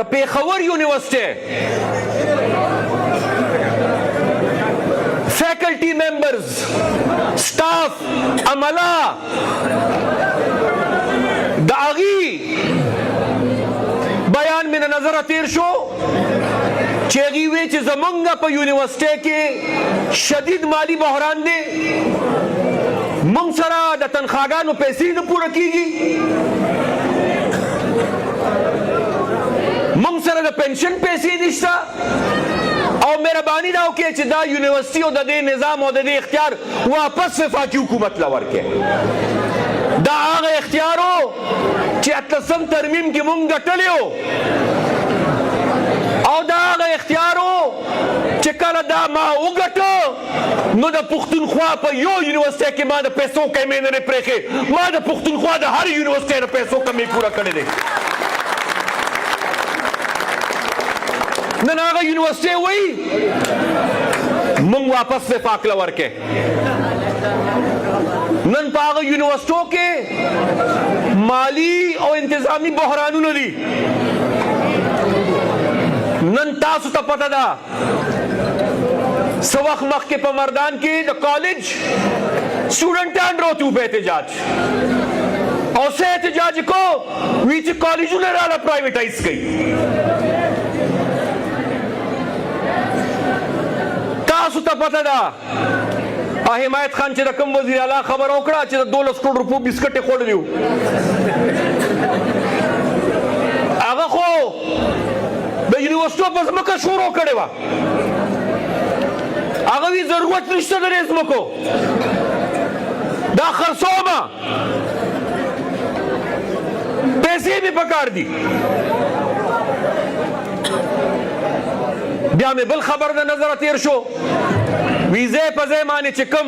د پیښور یونیورسټۍ فیکلټي ممبرز سټاف عمله د هغې بیان مې نه نظره تیر شو چې هغې وی چې زمونږ په یونیورسټۍ کې شدید مالی بحران دی، مونږ سره د تنخواګانو پیسې نه پوره کیږي، مونږ سره د پنشن پیسې نشته، او مهرباني دا وکړئ چې دا یونیورسټي او د دې نظام او د دې اختیار واپس وفاقي حکومت له ورکړئ. دا هغه اختیار و چې 18 ترمیم کې مونږ ګټلی و، او دا هغه اختیار و چې کله دا ما وګټه نو د پښتونخوا په یو یونیورسټۍ کې ما د پیسو کمې نه پرېښې، ما د پښتونخوا د هر یونیورسټۍ د پیسو کمې پوره کړې دی. نن هغه یونیورسټۍ وایي مونږ واپس وفاق له ورکې. نن په هغه یونیورسټو کې مالی او انتظامی بحرانونه دي. نن تاسو ته پته ده څه وخت مخکې په مردان کې د کالج سټوډنټان راوتي وو په احتجاج، او څه احتجاج کو وی چې کالجونه راله پرایویټایز کوي. تاسو ته پته ده حمایت خان چې د کوم وزیر اعلی خبره وکړه چې د 12 کروڑ روپو بسکټ یې خوړلي وو، هغه خو د یونیورسټو په ځمکه شروع کړې وه، هغه وی ضرورت نشته د دې ځمکو، دا خرڅومه، پیسې مې پکار دي. بیا مې بل خبر د نظره تیر شو، وی ځای په ځای باندې چې کوم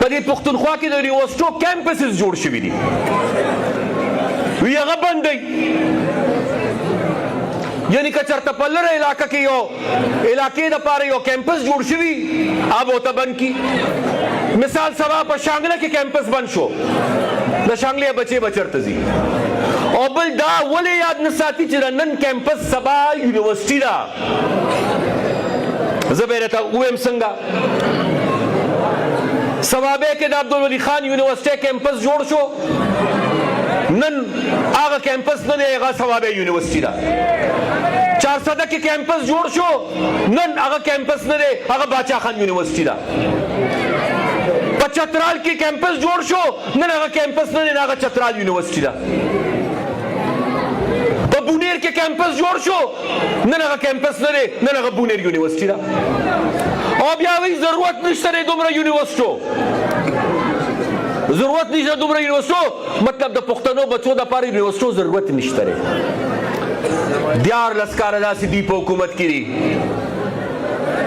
په دې پښتونخوا کې د یونیورسټو کیمپسز جوړ شوي دي، وی هغه بند دی. یعنی که چېرته په لره علاقه کې یو علاقې دپاره یو کیمپس جوړ شوي هغه به ورته بند کي. مثال سبا په شانګله کې کیمپس بند شو، د شانګلې بچې به چېرته ځي؟ او بل دا ولې یاد نه ساتي چې د نن کیمپس سبا یونیورسټي ده؟ زه به یې راته ووایم څنګه. صوابۍ کې د عبدالولي خان یونیورسټۍ کیمپس جوړ شو، نن هغه کیمپس نه دی، هغه صوابۍ یونیورسټي ده. چارسده کې کیمپس جوړ شو، نن هغه کیمپس نه دی، هغه باچا خان یونیورسټي ده. په چترال کې کیمپس جوړ شو، نن هغه کیمپس نه دی، هغه چترال یونیورسټي ده. په بونیر کې کیمپس جوړ شو، نن هغه کیمپس نه دی، نن هغه بونیر یونیورسټي ده. او بیا وایي ضرورت نشته دی دومره یونیورسټو، ضرورت نشته دومره یونیورسټو، مطلب د پښتنو بچو دپاره یونیورسټو ضرورت نشته دی. 14 کاله داسې دی په حکومت کې دي،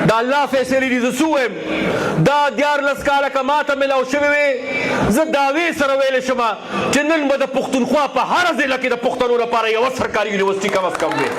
دا الله فیصلې دي. زه څه ووایم، دا 14 کاله که ماته ملاو شوې وې، زه دعوې سره ویلی شمه چې نن به د پښتونخوا په هره ضلع کې د پښتنو لپاره یوه سرکاري یونیورسټي کم از کم وي.